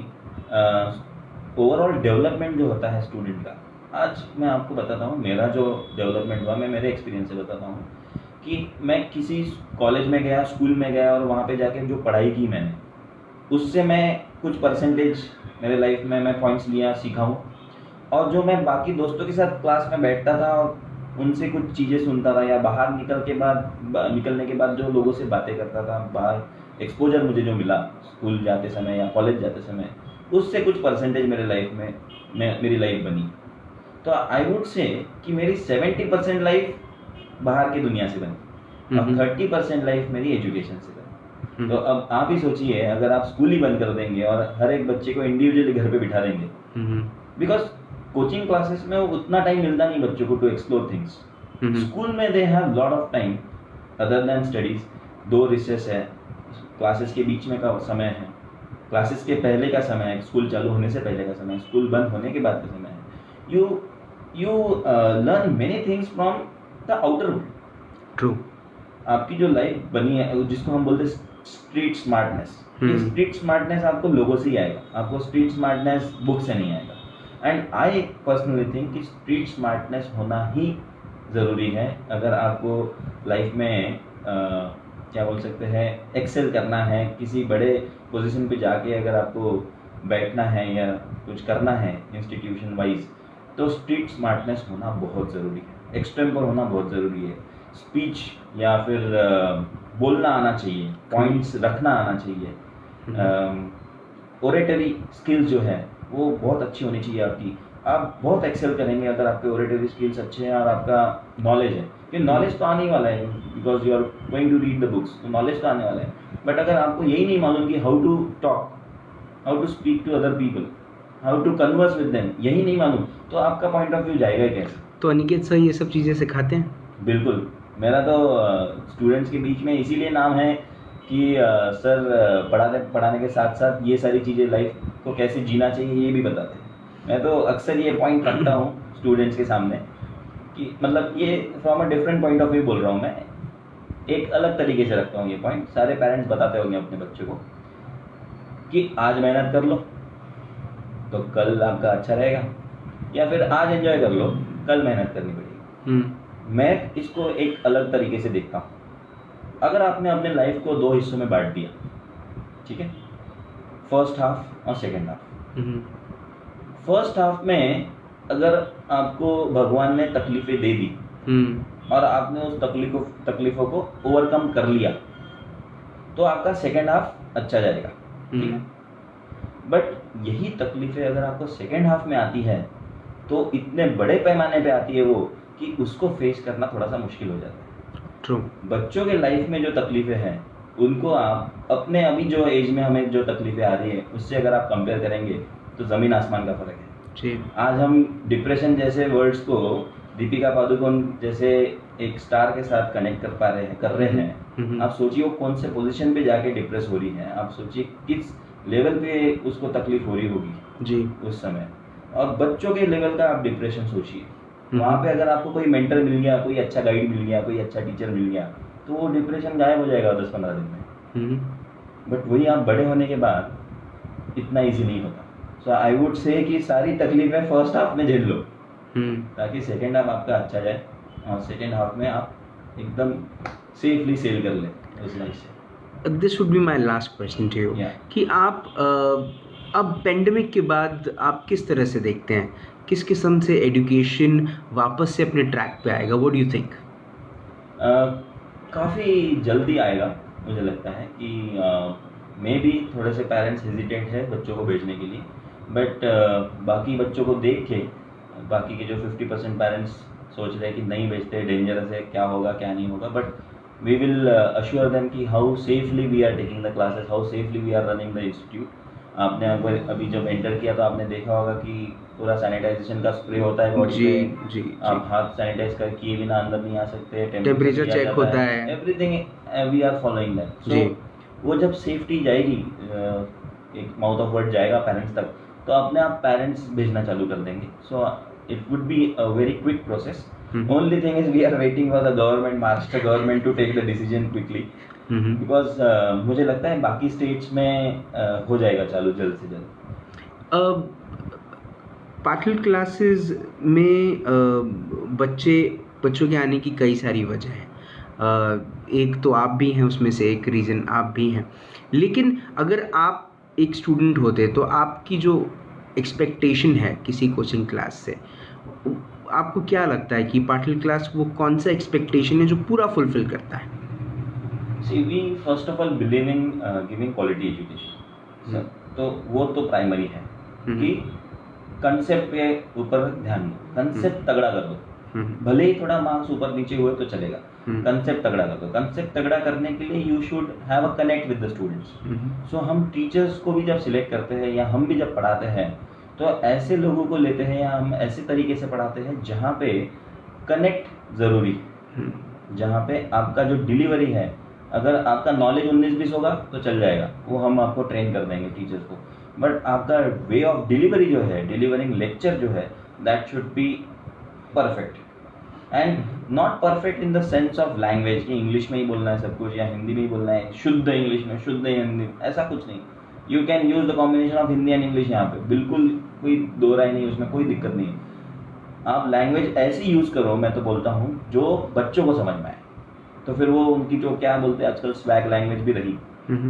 ओवरऑल डेवलपमेंट जो होता है स्टूडेंट का, आज मैं आपको बताता हूँ मेरा जो डेवलपमेंट हुआ, मैं मेरे एक्सपीरियंस से बताता हूँ कि मैं किसी कॉलेज में गया, स्कूल में गया और वहाँ पे जाके जो पढ़ाई की मैंने, उससे मैं कुछ परसेंटेज मेरे लाइफ में मैं पॉइंट्स लिया, सीखा हूँ. और जो मैं बाकी दोस्तों के साथ क्लास में बैठता था और उनसे कुछ चीज़ें सुनता था, या बाहर निकलने के बाद जो लोगों से बातें करता था, बाहर एक्सपोजर मुझे जो मिला स्कूल जाते समय या कॉलेज जाते समय, उससे कुछ परसेंटेज मेरे लाइफ में मेरी लाइफ बनी. तो आई वुड से कि मेरी 70% लाइफ बाहर की दुनिया से बनी और 30% लाइफ मेरी एजुकेशन से बनी. तो अब आप ही सोचिए, अगर आप स्कूल ही बंद कर देंगे और हर एक बच्चे को इंडिविजुअली घर पे बिठा देंगे, बिकॉज कोचिंग क्लासेस में उतना टाइम मिलता नहीं बच्चों को टू एक्सप्लोर थिंग्स. स्कूल में they have lot of time other than studies. 2 recess है, क्लासेस के बीच में का समय है, क्लासेस के पहले का समय है, स्कूल चालू होने से पहले का समय है, स्कूल बंद होने के बाद का समय है. you learn many things from the outer world. True. आपकी जो लाइफ बनी है जिसको हम बोलते हैं स्ट्रीट स्मार्टनेस, ये स्ट्रीट स्मार्टनेस आपको लोगों से ही आएगा, आपको स्ट्रीट स्मार्टनेस बुक से नहीं आएगा। एंड आई पर्सनली थिंक कि स्ट्रीट स्मार्टनेस होना ही ज़रूरी है अगर आपको लाइफ में क्या बोल सकते हैं एक्सेल करना है, किसी बड़े पोजीशन पे जाके अगर आपको बैठना है या कुछ करना है इंस्टीट्यूशन वाइज, तो स्ट्रीट स्मार्टनेस होना बहुत ज़रूरी है, एक्सटेम्पर होना बहुत ज़रूरी है, स्पीच या फिर बोलना आना चाहिए, पॉइंट्स रखना आना चाहिए, ओरेटरी स्किल्स जो है वो बहुत अच्छी होनी चाहिए आपकी। आप बहुत एक्सेल करेंगे अगर आपके ओरेटरी स्किल्स अच्छे हैं और आपका नॉलेज है, क्योंकि नॉलेज तो आने ही वाला है, because you are going to read the books, तो नॉलेज तो आने वाला है। बट अगर आपको यही नहीं मालूम कि how to talk, how to speak to other people, how to converse with them, यही नहीं मालूम, तो आपका पॉइंट ऑफ व्यू जाएगा कैसे? तो अनिकेत सर ये सब चीज़ें सिखाते हैं? बिल्कुल, मेरा तो स्टूडेंट्स के बीच में इसीलिए नाम है कि सर पढ़ाने के साथ साथ ये सारी चीज़ें लाइफ को कैसे जीना चाहिए ये भी बताते हैं। मैं तो अक्सर ये पॉइंट रखता हूँ स्टूडेंट्स के सामने कि मतलब ये from a different point of view बोल रहा हूँ मैं, एक अलग तरीके से रखता हूँ ये पॉइंट। सारे पेरेंट्स बताते होंगे अपने बच्चों को कि आज मेहनत कर लो तो कल आपका अच्छा रहेगा, या फिर आज एंजॉय कर लो, कल मेहनत करनी पड़ेगी। मैं इसको एक अलग तरीके से देखता हूँ। अगर आपने अपने लाइफ को 2 हिस्सों में बांट दिया, ठीक है, फर्स्ट हाफ और सेकेंड हाफ। फर्स्ट हाफ में अगर आपको भगवान ने तकलीफें दे दी और आपने उस तकलीफों को ओवरकम कर लिया, तो आपका सेकेंड हाफ अच्छा जाएगा, ठीक है। बट यही तकलीफें अगर आपको सेकेंड हाफ में आती है तो इतने बड़े पैमाने पे आती है वो कि उसको फेस करना थोड़ा सा मुश्किल हो जाता है। ट्रू। बच्चों के लाइफ में जो तकलीफें हैं उनको आप अपने अभी जो एज में हमें जो तकलीफें आ रही है उससे अगर आप कंपेयर करेंगे तो ज़मीन आसमान का फ़र्क है जी। आज हम डिप्रेशन जैसे वर्ड्स को दीपिका पादुकोण जैसे एक स्टार के साथ कनेक्ट कर रहे हैं। आप सोचिए वो कौन से पोजीशन पे जाके डिप्रेस हो रही है, आप सोचिए किस लेवल पे उसको तकलीफ हो रही होगी जी उस समय। और बच्चों के लेवल का आप डिप्रेशन सोचिए, वहाँ पे अगर आपको कोई मेंटर मिल गया, कोई अच्छा गाइड मिल गया, कोई अच्छा टीचर मिल गया, तो वो डिप्रेशन गायब हो जाएगा 10-15 दिन में। बट वही आप बड़े होने के बाद इतना ईजी नहीं होता। सो आई वुड से कि सारी तकलीफें फर्स्ट हाफ में झेल लो ताकि सेकेंड हाफ आपका अच्छा जाए और सेकेंड हाफ में आप एकदम सेफली सेल कर लें उस लाइफ से। This would be my last question to you कि आप अब पेंडेमिक के बाद आप किस तरह से देखते हैं, किस किस्म से एजुकेशन वापस से अपने ट्रैक पे आएगा? What do you think? काफ़ी जल्दी आएगा, मुझे लगता है कि मे भी थोड़े से पेरेंट्स हेजिटेट है बच्चों को भेजने के लिए, बट बाकी बच्चों को देख के बाकी के जो 50% पेरेंट्स सोच रहे हैं कि नहीं भेजते, डेंजरस है, क्या होगा क्या नहीं होगा, but we will assure them कि how safely we are taking the classes, how safely we are running the institute. आपने अभी जब एंटर किया तो आपने देखा होगा कि पूरा सैनिटाइजेशन का स्प्रे होता है बॉडी पे, जी, आप हाथ सैनिटाइज कर किए बिना अंदर नहीं आ सकते, टेम्परेचर चेक होता है, everything we are following that. So वो जब सेफ्टी जाएगी, एक माउथ ऑफ वर्ड जाएगा पेरेंट्स तक, तो अपने आप पेरेंट्स भेजना चालू कर देंगे। So it would be a very quick process. Only thing is we are waiting for the government, Maharashtra government to take the decision quickly, because मुझे लगता है बाकी स्टेट्स में हो जाएगा चालू जल्द से जल्द। पाटिल क्लासेस में बच्चों के आने की कई सारी वजह हैं। एक तो आप भी हैं उसमें से, एक रीज़न आप भी हैं, लेकिन अगर आप एक स्टूडेंट होते तो आपकी जो एक्सपेक्टेशन है किसी कोचिंग क्लास से, आपको क्या लगता है कि पाटिल क्लास वो कौन सा एक्सपेक्टेशन है जो पूरा फुलफिल करता है? See, we first of all believe in giving quality education. तो वो तो प्राइमरी है कि कंसेप्ट के ऊपर ध्यान दो, कंसेप्ट तगड़ा कर दो, भले ही थोड़ा मार्क्स ऊपर नीचे हुए तो चलेगा, कंसेप्ट तगड़ा कर दो। कंसेप्ट तगड़ा करने के लिए you should have a connect with the students. So हम टीचर्स को भी जब सिलेक्ट करते हैं या हम भी जब पढ़ाते हैं तो ऐसे लोगों को लेते हैं या हम ऐसे तरीके से पढ़ाते हैं जहाँ पे कनेक्ट ज़रूरी, जहाँ पे आपका जो डिलीवरी है, अगर आपका नॉलेज 19-20 होगा तो चल जाएगा, वो हम आपको ट्रेन कर देंगे टीचर्स को, बट आपका वे ऑफ डिलीवरी जो है, डिलीवरिंग लेक्चर जो है, that should be perfect, and not perfect in the sense of language कि इंग्लिश में ही बोलना है सब कुछ या हिंदी में ही बोलना है, शुद्ध इंग्लिश में शुद्ध हिंदी, ऐसा कुछ नहीं. You can use the combination of Hindi and English. यहाँ पे बिल्कुल कोई दो राय नहीं, उसमें कोई दिक्कत नहीं है. आप लैंग्वेज ऐसी यूज करो, मैं तो बोलता हूँ जो बच्चों को समझ में आए. तो फिर वो उनकी जो क्या बोलते हैं आजकल स्वैग लैंग्वेज भी रही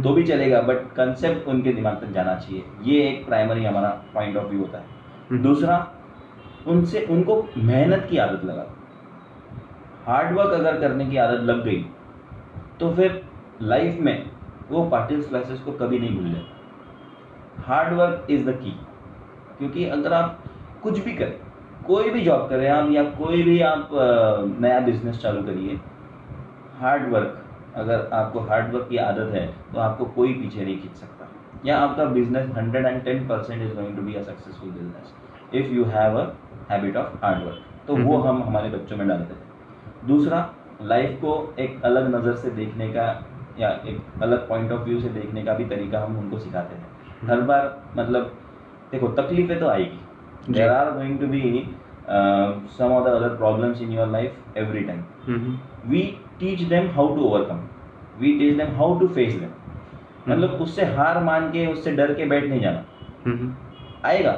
तो भी चलेगा, बट कंसेप्ट उनके दिमाग तक जाना चाहिए. ये एक प्राइमरी हमारा पॉइंट ऑफ व्यू होता है. दूसरा, उनसे उनको मेहनत की आदत लगा. हार्डवर्क अगर करने की आदत लग गई तो फिर लाइफ में वो पार्टिस क्लासेस को कभी नहीं भूल जाए. Hard work is the key. क्योंकि अगर आप कुछ भी करें, कोई भी जॉब करें आप या कोई भी आप नया बिजनेस चालू करिए, हार्डवर्क, अगर आपको हार्डवर्क की आदत है तो आपको कोई पीछे नहीं खींच सकता. या आपका business 110% is going to be a successful business if you have a habit of hard work. तो वो हम हमारे बच्चों में डालते हैं. दूसरा, लाइफ को एक अलग नज़र से देखने का या एक अलग पॉइंट ऑफ व्यू से देखने का भी तरीका हम उनको सिखाते हैं. हर बार मतलब देखो, तकलीफें तो आएगी. There are going to be some of the other problems in your life every time. We teach them how to overcome. We teach them how to face them. मतलब उससे हार मान के, उससे डर के बैठ नहीं जाना. आएगा,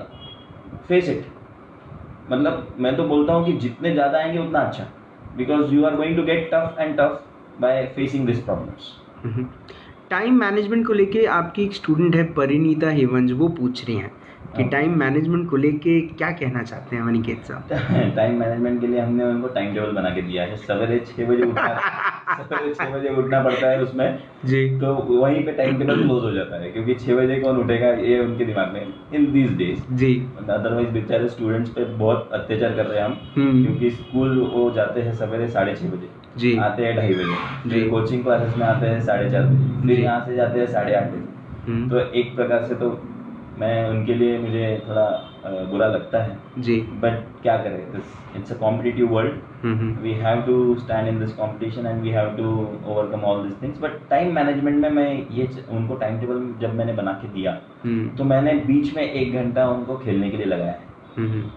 फेस इट. मतलब मैं तो बोलता हूँ कि जितने ज़्यादा आएंगे उतना अच्छा, because you are going to get tough and tough by facing this problems. Time management को लेके आपकी एक स्टूडेंट है परिणीता हेवंज, वो पूछ रही हैं कि टाइम मैनेजमेंट को लेके क्या कहना चाहते हैं अनिकेत साहब. टाइम मैनेजमेंट के लिए हमने उनको टाइम टेबल बना के दिया है. सवेरे 6 बजे उठना पड़ता है उसमें जी. तो वहीं पे टाइम टेबल क्लोज हो जाता है, क्योंकि 6 बजे कौन उठेगा ये उनके दिमाग में इन दीज डेज जी. अदरवाइज बेचारे स्टूडेंट्स पे बहुत अत्याचार कर रहे हैं हम, क्योंकि स्कूल वो जाते हैं सवेरे 6:30 बजे जी, आते हैं 2:30 बजे जी, कोचिंग क्लासेस में आते हैं 4:30 बजे, फिर यहाँ से जाते हैं 8:30 बजे. तो एक प्रकार से तो मैं उनके लिए मुझे थोड़ा बुरा लगता है जी. बट क्या करें, it's a competitive world. We have to stand in this competition and we have to overcome all this things. But time management में मैं ये उनको टाइम टेबल जब मैंने बना के दिया तो मैंने बीच में 1 घंटा उनको खेलने के लिए लगाया है.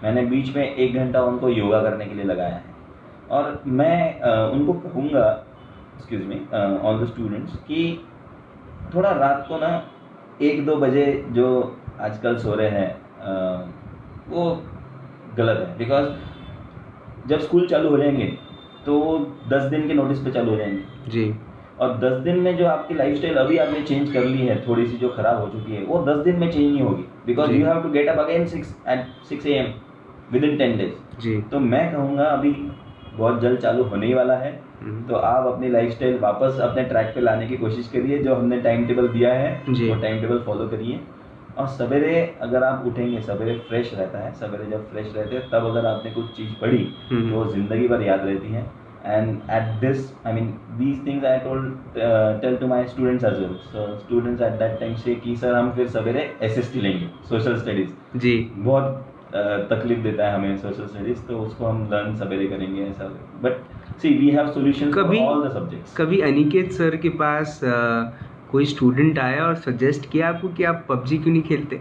मैंने बीच में 1 घंटा उनको योगा करने के लिए लगाया है. और मैं उनको कहूँगा, excuse me, all the students, कि थोड़ा रात को ना 1-2 बजे जो आजकल सो रहे हैं वो गलत है. बिकॉज जब स्कूल चालू हो जाएंगे तो वो 10 दिन के नोटिस पे चालू हो जाएंगे जी. और 10 दिन में जो आपकी लाइफस्टाइल अभी आपने चेंज कर ली है, थोड़ी सी जो खराब हो चुकी है, वो 10 दिन में चेंज नहीं होगी. Because you have to get up again 6 AM within 10 days जी. तो मैं कहूँगा अभी बहुत जल्द चालू होने ही वाला है, तो आप अपनी लाइफस्टाइल वापस अपने ट्रैक पे लाने की कोशिश करिए. जो हमने टाइम टेबल दिया है वो टाइम टेबल फॉलो करिए. और सवेरे अगर आप उठेंगे, सवेरे फ्रेश रहता है. सवेरे जब फ्रेश रहते हैं तब अगर आपने कुछ चीज़ पढ़ी तो वो ज़िंदगी भर याद रहती है. And at this, I mean these things I tell to my students as well. So students at that time say कि सर हम फिर सवेरे SST लेंगे, सोशल स्टडीज़ जी. बहुत तकलीफ देता है हमें सोशल स्टडीज़, तो उसको हम लर्न सवेरे करेंगे ऐसा. But see, we have solutions for all the subjects. कभी अनिकेत सर के पास कोई स्टूडेंट आया और सजेस्ट किया आपको कि आप PUBG क्यों नहीं खेलते?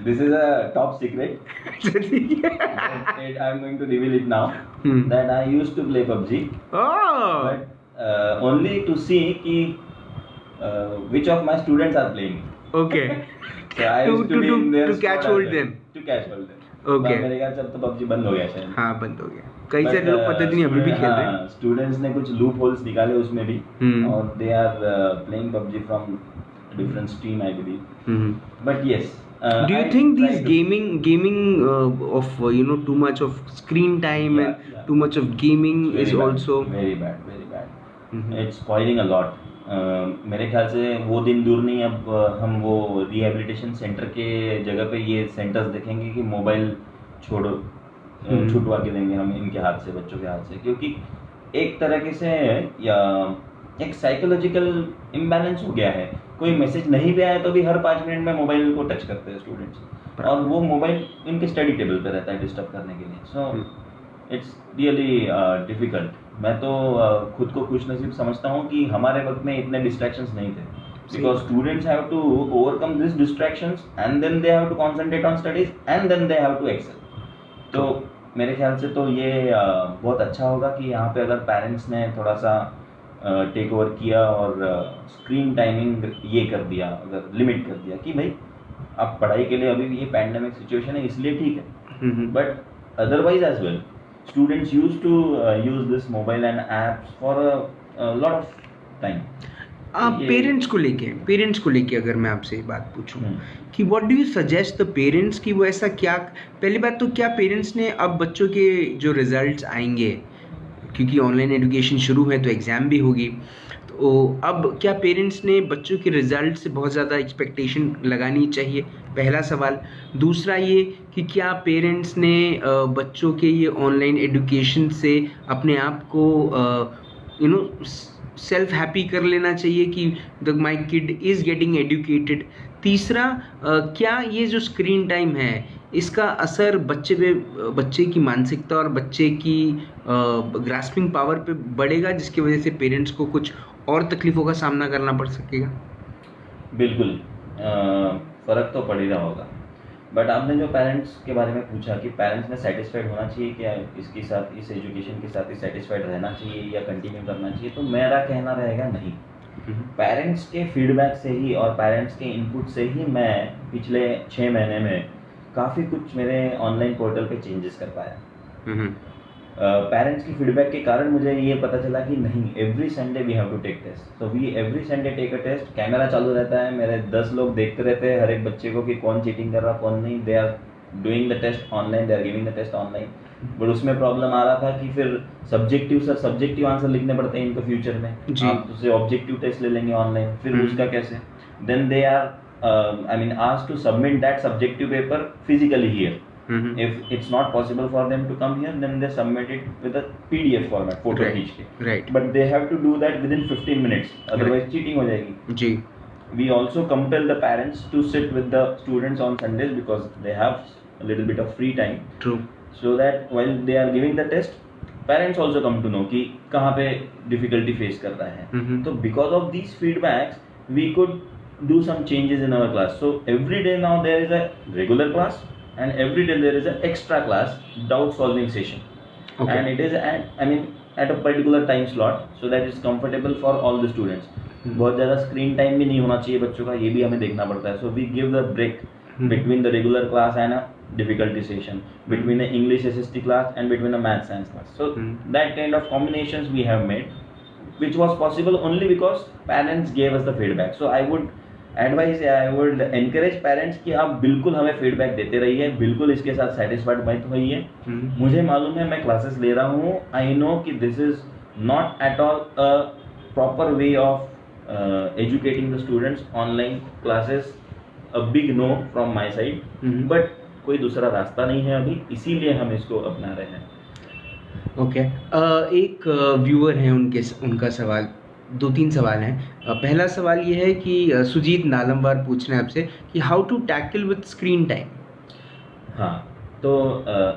This is a top secret. I'm going to reveal it now. That I used to play PUBG. Oh. But only to see कि which of my students are playing. Okay. So I used to be in their to catch hold them. To catch hold them. Okay. मेरे ख्याल से अब तो PUBG बंद हो गया शायद. हाँ, बंद हो गया. कई सारे लोग पता नहीं अभी भी खेल रहे हैं. स्टूडेंट्स ने कुछ लूप होल्स निकाले उसमें भी, और they are playing PUBG from different stream I believe. But yes, do you think these gaming of too much of screen time and too much of gaming is also very bad. It's spoiling a lot. मेरे ख्याल से वो दिन दूर नहीं, अब हम वो रिहेबिलिटेशन सेंटर के जगह पे ये सेंटर्स देखेंगे कि मोबाइल छुटवा के देंगे हम इनके हाथ से, बच्चों के हाथ से. क्योंकि एक तरह से या एक साइकोलॉजिकल इम्बैलेंस हो गया है. कोई मैसेज नहीं भी आया तो भी हर 5 मिनट में मोबाइल को टच करते हैं स्टूडेंट्स, और वो मोबाइल इनके स्टडी टेबल पे रहता है डिस्टर्ब करने के लिए. So it's really difficult. मैं तो खुद को खुशनसीब समझता हूँ कि हमारे वक्त में इतने डिस्ट्रैक्शंस नहीं थे. because students have to overcome these distractions and then they have to concentrate on studies and then they have to excel. तो मेरे ख्याल से तो ये बहुत अच्छा होगा कि यहाँ पे अगर पेरेंट्स ने थोड़ा सा टेक ओवर किया और स्क्रीन टाइमिंग ये कर दिया, अगर लिमिट कर दिया कि भाई आप पढ़ाई के लिए अभी भी ये पैंडेमिक सिचुएशन है इसलिए ठीक है, but otherwise as well students use to use this mobile and apps for lot of time. Parents को लेके अगर मैं आपसे बात पूछूं कि what do you suggest the parents कि वो ऐसा क्या, पहली बात तो क्या पेरेंट्स ने अब बच्चों के जो रिजल्ट्स आएंगे, क्योंकि ऑनलाइन एजुकेशन शुरू है तो एग्ज़ाम भी होगी, तो अब क्या पेरेंट्स ने बच्चों के रिजल्ट से बहुत ज़्यादा एक्सपेक्टेशन लगानी चाहिए, पहला सवाल. दूसरा ये कि क्या पेरेंट्स ने बच्चों के ये ऑनलाइन एजुकेशन से अपने आप को सेल्फ हैप्पी कर लेना चाहिए कि the my kid is getting educated. तीसरा, क्या ये जो स्क्रीन टाइम है इसका असर बच्चे की मानसिकता और बच्चे की ग्रास्पिंग पावर पे बढ़ेगा, जिसकी वजह से पेरेंट्स को कुछ और तकलीफ़ों का सामना करना पड़ सकेगा? बिल्कुल फ़र्क तो पड़ ही रहा होगा, बट आपने जो पेरेंट्स के बारे में पूछा कि पेरेंट्स ने सेटिस्फाइड होना चाहिए क्या इसके साथ, इस एजुकेशन के साथ ही सेटिस्फाइड रहना चाहिए या कंटिन्यू करना चाहिए, तो मेरा कहना रहेगा नहीं. पेरेंट्स के फीडबैक से ही और पेरेंट्स के इनपुट से ही मैं पिछले 6 महीने में काफ़ी कुछ मेरे ऑनलाइन पोर्टल पे चेंजेस कर पाया. पेरेंट्स की फीडबैक के कारण मुझे ये पता चला कि नहीं, every Sunday we have to take test. So we every Sunday take a test. Camera चालू रहता है, मेरे 10 लोग देखते रहते हैं हर एक बच्चे को कि कौन चीटिंग कर रहा कौन नहीं. They are doing the test online, they are giving the test online. But उसमें प्रॉब्लम आ रहा था कि फिर सब्जेक्टिव आंसर लिखने पड़ते हैं इनको फ्यूचर में. आप उससे ऑब्जेक्टिव टेस्ट ले लेंगे ऑनलाइन, फिर उसका कैसे. Then they are asked to submit that subjective paper physically here. If it's not possible for them to come here, then they submit it with a PDF format, photo खींच के. Right. But they have to do that within 15 minutes. Otherwise cheating हो जाएगी. जी. We also compel the parents to sit with the students on Sundays because they have a little bit of free time. True. So that while they are giving the test, parents also come to know कि कहाँ पे difficulty face कर रहा है. तो because of these feedbacks, we could do some changes in our class. So every day now there is a regular class and every day there is an extra class doubt solving session. Okay. And it is at a particular time slot so that it's comfortable for all the students. बहुत ज़्यादा screen time भी नहीं होना चाहिए बच्चों का, ये भी हमें देखना पड़ता है. So we give the break between the regular class and a difficulty session, between the English SST class and between the math science class. So that kind of combinations we have made, which was possible only because parents gave us the feedback. So I would encourage parents कि आप बिल्कुल हमें feedback देते रहिए, बिल्कुल इसके साथ satisfied मत होइए. मुझे मालूम है मैं क्लासेस ले रहा हूँ, आई नो कि this is not at all a proper way of educating the students. Online classes a big know from my side, but कोई दूसरा रास्ता नहीं है अभी, इसीलिए हम इसको अपना रहे हैं. ओके. एक व्यूअर है, उनका सवाल, 2-3 सवाल हैं. पहला सवाल ये है कि सुजीत नालमवार पूछ रहे हैं आपसे कि how to tackle with screen time. हाँ, तो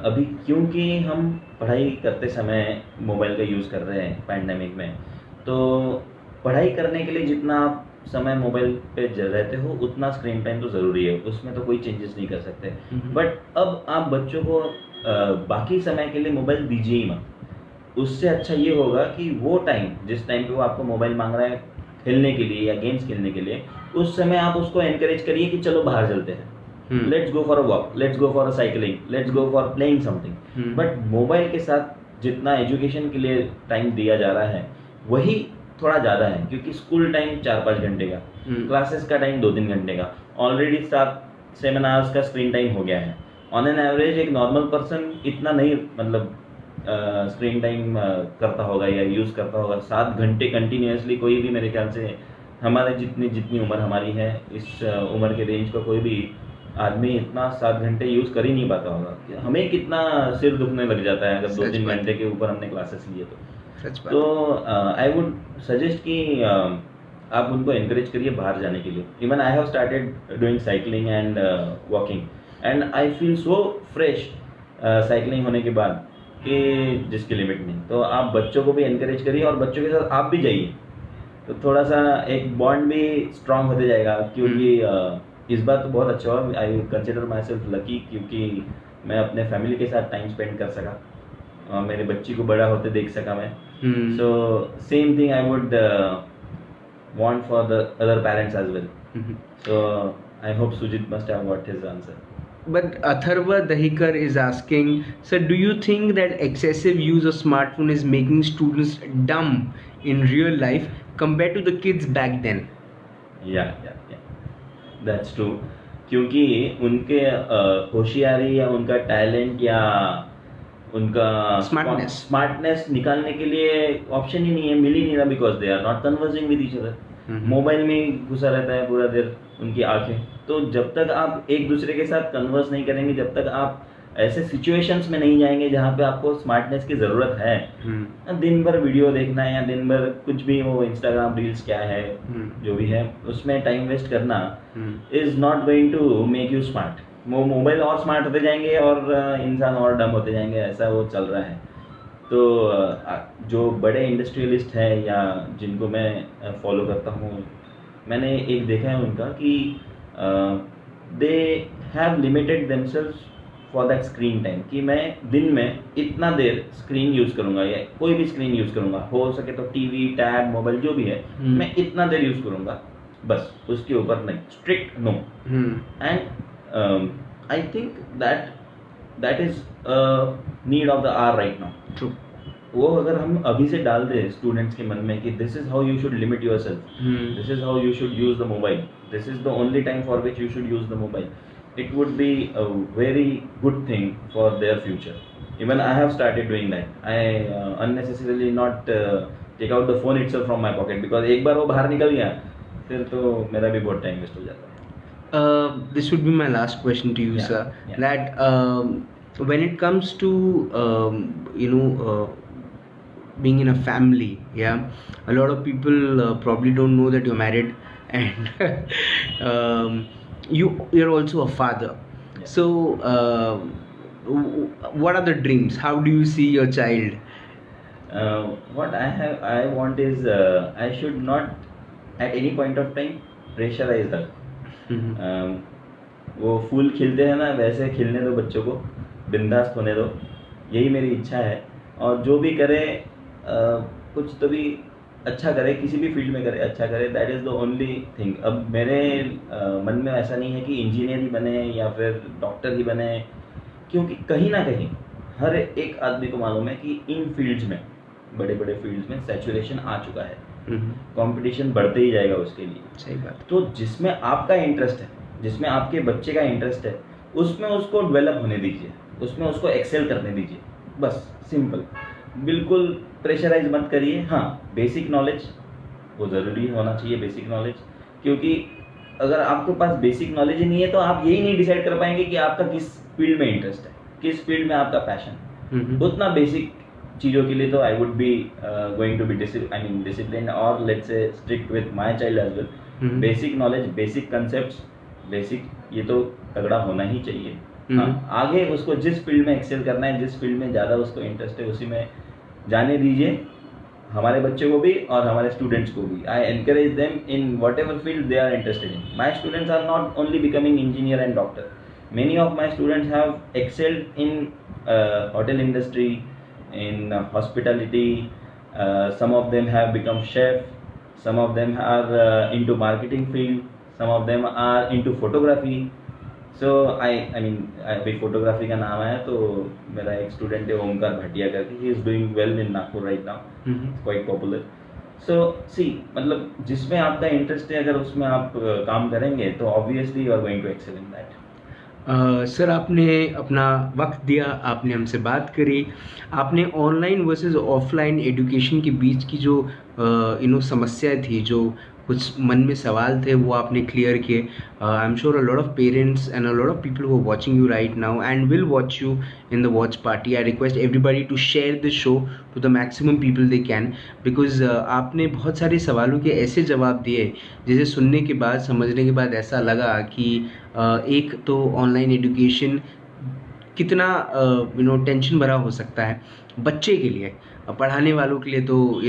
अभी क्योंकि हम पढ़ाई करते समय मोबाइल का यूज़ कर रहे हैं पैंडेमिक में, तो पढ़ाई करने के लिए जितना आप समय मोबाइल पे रहते हो उतना स्क्रीन टाइम तो ज़रूरी है, उसमें तो कोई चेंजेस नहीं कर सकते. बट अब आप बच्चों को बाकी समय के लिए मोबाइल दीजिए ही मत. उससे अच्छा ये होगा कि वो टाइम, जिस टाइम पे वो आपको मोबाइल मांग रहा है खेलने के लिए या गेम्स खेलने के लिए, उस समय आप उसको एनकरेज करिए कि चलो बाहर चलते हैं, let's go for a walk, let's go for a cycling, let's go for playing something. But mobile के साथ जितना एजुकेशन के लिए टाइम दिया जा रहा है वही थोड़ा ज़्यादा है, क्योंकि स्कूल टाइम 4-5 घंटे का, क्लासेस का टाइम 2-3 घंटे का, ऑलरेडी 7 आवर्स का स्क्रीन टाइम हो गया है. ऑन एन एवरेज एक नॉर्मल पर्सन इतना नहीं मतलब स्क्रीन टाइम करता होगा या यूज़ करता होगा. 7 घंटे कंटिन्यूसली कोई भी, मेरे ख्याल से हमारे जितनी उम्र हमारी है, इस उम्र के रेंज का कोई भी आदमी इतना 7 घंटे यूज़ कर ही नहीं पाता होगा. हमें कितना सिर दुखने लग जाता है अगर 2-3 घंटे के ऊपर हमने क्लासेस लिए तो आई वुड सजेस्ट कि आप उनको एनकरेज करिए बाहर जाने के लिए. Even I have started doing cycling and walking and I feel so fresh cycling होने के बाद कि जिसकी लिमिट नहीं. तो आप बच्चों को भी एनकरेज करिए और बच्चों के साथ आप भी जाइए. तो थोड़ा सा एक बॉन्ड भी स्ट्रांग होते जाएगा, क्योंकि इस बार तो बहुत अच्छा हुआ, I consider my self lucky, क्योंकि मैं अपने फैमिली के साथ टाइम स्पेंड कर सका, मेरे बच्ची को बड़ा होते देख सका मैं. So same thing I would want for the other parents as well. So I hope Sujit must have got his answer. But Atharva Dahikar is asking, sir, do you think that excessive use of smartphone is making students dumb in real life compared to the kids back then? Yeah. That's true. क्योंकि उनके होशियारी या उनका talent या उनका smartness निकालने के लिए ऑप्शन ही नहीं है, मिल ही नहीं रहा, because they are not conversing with each other. Mobile में ही घुसा रहता है पूरा देर उनकी आंखें. तो जब तक आप एक दूसरे के साथ कन्वर्स नहीं करेंगे, जब तक आप ऐसे सिचुएशंस में नहीं जाएंगे जहाँ पे आपको स्मार्टनेस की ज़रूरत है, दिन भर वीडियो देखना है या दिन भर कुछ भी, वो इंस्टाग्राम रील्स क्या है जो भी है, उसमें टाइम वेस्ट करना is not going to make you smart. वो मोबाइल और स्मार्ट होते जाएंगे और इंसान और डम होते जाएंगे, ऐसा वो चल रहा है. तो जो बड़े इंडस्ट्रियलिस्ट हैं या जिनको मैं फॉलो करता हूँ, मैंने एक देखा है उनका कि they have limited themselves for that screen time, कि मैं दिन में इतना देर स्क्रीन यूज़ करूँगा या कोई भी स्क्रीन यूज़ करूँगा, हो सके तो टीवी, टैब, मोबाइल जो भी है, मैं इतना देर यूज़ करूँगा, बस उसके ऊपर नहीं, strict no. And I think that is a need of the hour right now. True. वो अगर हम अभी से डाल दें स्टूडेंट्स के मन में कि this is how you should limit your self, this is how you should use the mobile, this is the only time for which you should use the mobile, it would be a very good thing for their future. Even I have started doing that. I unnecessarily not take out the phone itself from my pocket, because एक बार वो बाहर निकल गया फिर तो मेरा भी बहुत टाइम वेस्ट हो जाता है. This would be my last question to you, sir. Yeah. That when it comes to being in a family, a lot of people probably don't know that you're married, and you're also a father. Yeah. So what are the dreams? How do you see your child? What I want is I should not at any point of time pressurize her. वो फूल खिलते हैं ना, वैसे खिलने दो बच्चों को, बिंदास होने दो, यही मेरी इच्छा है. और जो भी करे कुछ तो भी अच्छा करे, किसी भी फील्ड में करे अच्छा करे, that is the only thing. अब मेरे मन में ऐसा नहीं है कि इंजीनियर ही बने या फिर डॉक्टर ही बने, क्योंकि कहीं ना कहीं हर एक आदमी को मालूम है कि इन फील्ड्स में, बड़े बड़े फील्ड्स में सैचुरेशन आ चुका है, कंपटीशन बढ़ते ही जाएगा उसके लिए. सही बात. तो जिसमें आपका इंटरेस्ट है, जिसमें आपके बच्चे का इंटरेस्ट है, उसमें उसको डेवलप होने दीजिए, उसमें उसको एक्सेल करने दीजिए, बस सिंपल. बिल्कुल प्रेशराइज मत करिए. हाँ, बेसिक नॉलेज वो ज़रूरी होना चाहिए, बेसिक नॉलेज, क्योंकि अगर आपके पास बेसिक नॉलेज ही नहीं है तो आप यही नहीं डिसाइड कर पाएंगे कि आपका किस फील्ड में इंटरेस्ट है, किस फील्ड में आपका पैशन. उतना बेसिक चीज़ों के लिए तो I would be going to be discipline और let's say strict with my child as well. Basic knowledge, basic concepts, basic ये तो तगड़ा होना ही चाहिए. हाँ, आगे उसको जिस फील्ड में एक्सेल करना है, जिस फील्ड में ज़्यादा उसको इंटरेस्ट है, उसी में जाने दीजिए. हमारे बच्चों को भी और हमारे स्टूडेंट्स को भी. I encourage them in whatever field they are interested in. My students are not only becoming engineer and doctor. Many of my students have excelled in hotel industry, in hospitality, some of them have become chef, some of them are into marketing field, some of them are into photography. So I mean अभी photography का नाम है तो मेरा एक student है ओमकार भाटिया करके, he is doing well in Nagpur right now, quite popular. So see, मतलब जिसमें आपका इंटरेस्ट है, अगर उसमें आप काम करेंगे तो obviously you are going to excel in that. Sir, आपने अपना वक्त दिया, आपने हमसे बात करी, आपने ऑनलाइन वर्सेस ऑफलाइन एजुकेशन के बीच की जो समस्याएं थी, जो कुछ मन में सवाल थे, वो आपने क्लियर किए. I am sure a lot of parents and a lot of people who are watching you right now and will watch you in the watch party. I request everybody to share this show to the maximum people they can, because आपने बहुत सारे सवालों के ऐसे जवाब दिए जिसे सुनने के बाद, समझने के बाद ऐसा लगा कि एक तो ऑनलाइन एजुकेशन कितना टेंशन भरा हो सकता है बच्चे के लिए, पढ़ाने वालों के लिए तो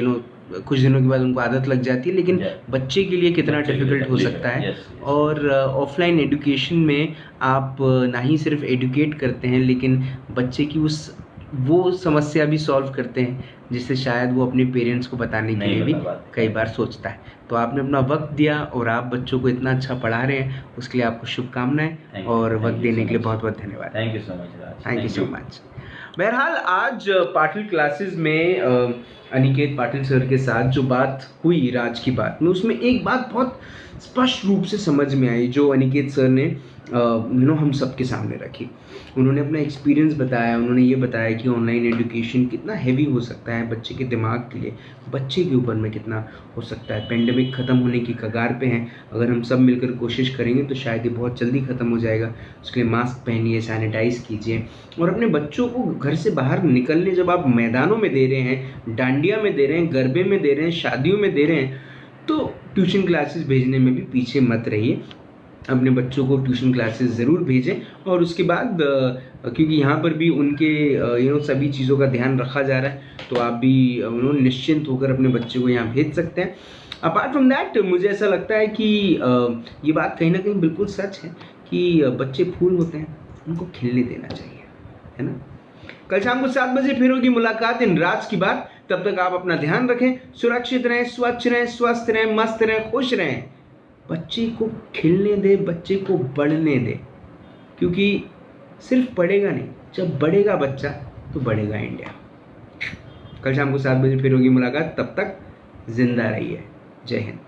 कुछ दिनों के बाद उनको आदत लग जाती है, लेकिन बच्चे के लिए कितना डिफिकल्ट हो सकता है। और ऑफलाइन एजुकेशन में आप ना ही सिर्फ एडुकेट करते हैं, लेकिन बच्चे की वो समस्या भी सॉल्व करते हैं जिससे शायद वो अपने पेरेंट्स को बताने के लिए भी कई बार सोचता है। तो आपने अपना वक्त दिया और आप बच्चों को इतना अच्छा पढ़ा रहे हैं, उसके लिए आपको शुभकामनाएं और वक्त देने के लिए बहुत बहुत धन्यवाद। Thank you so much. Thank you so much. बहरहाल आज पाटिल क्लासेस में अनिकेत पाटिल सर के साथ जो बात हुई राज की बात में, उसमें एक बात बहुत स्पष्ट रूप से समझ में आई जो अनिकेत सर ने हम सबके सामने रखी। उन्होंने अपना एक्सपीरियंस बताया, उन्होंने ये बताया कि ऑनलाइन एजुकेशन कितना हैवी हो सकता है बच्चे के दिमाग के लिए, बच्चे के ऊपर में कितना हो सकता है। पेंडेमिक ख़त्म होने की कगार पे हैं, अगर हम सब मिलकर कोशिश करेंगे तो शायद ये बहुत जल्दी ख़त्म हो जाएगा। उसके लिए मास्क पहनिए, सैनिटाइज़ कीजिए, और अपने बच्चों को घर से बाहर निकलने जब आप मैदानों में दे रहे हैं, डांडिया में दे रहे हैं, गरबे में दे रहे हैं, शादियों में दे रहे हैं, तो ट्यूशन क्लासेस भेजने में भी पीछे मत रहिए। अपने बच्चों को ट्यूशन क्लासेस ज़रूर भेजें, और उसके बाद क्योंकि यहाँ पर भी उनके सभी चीज़ों का ध्यान रखा जा रहा है, तो आप भी निश्चिंत होकर अपने बच्चे को यहाँ भेज सकते हैं। अपार्ट फ्रॉम दैट मुझे ऐसा लगता है कि ये बात कहीं ना कहीं बिल्कुल सच है कि बच्चे फूल होते हैं, उनको खिलने देना चाहिए, है ना। कल शाम को 7 बजे फिर होगी मुलाकात इन राज की बात। तब तक आप अपना ध्यान रखें, सुरक्षित रहें, स्वच्छ रहें, स्वस्थ रहें, मस्त रहें, खुश रहें। बच्चे को खिलने दे, बच्चे को बढ़ने दे, क्योंकि सिर्फ पढ़ेगा नहीं, जब बढ़ेगा बच्चा तो बढ़ेगा इंडिया। कल शाम को 7 बजे फिर होगी मुलाकात, तब तक जिंदा रहिए। जय हिंद।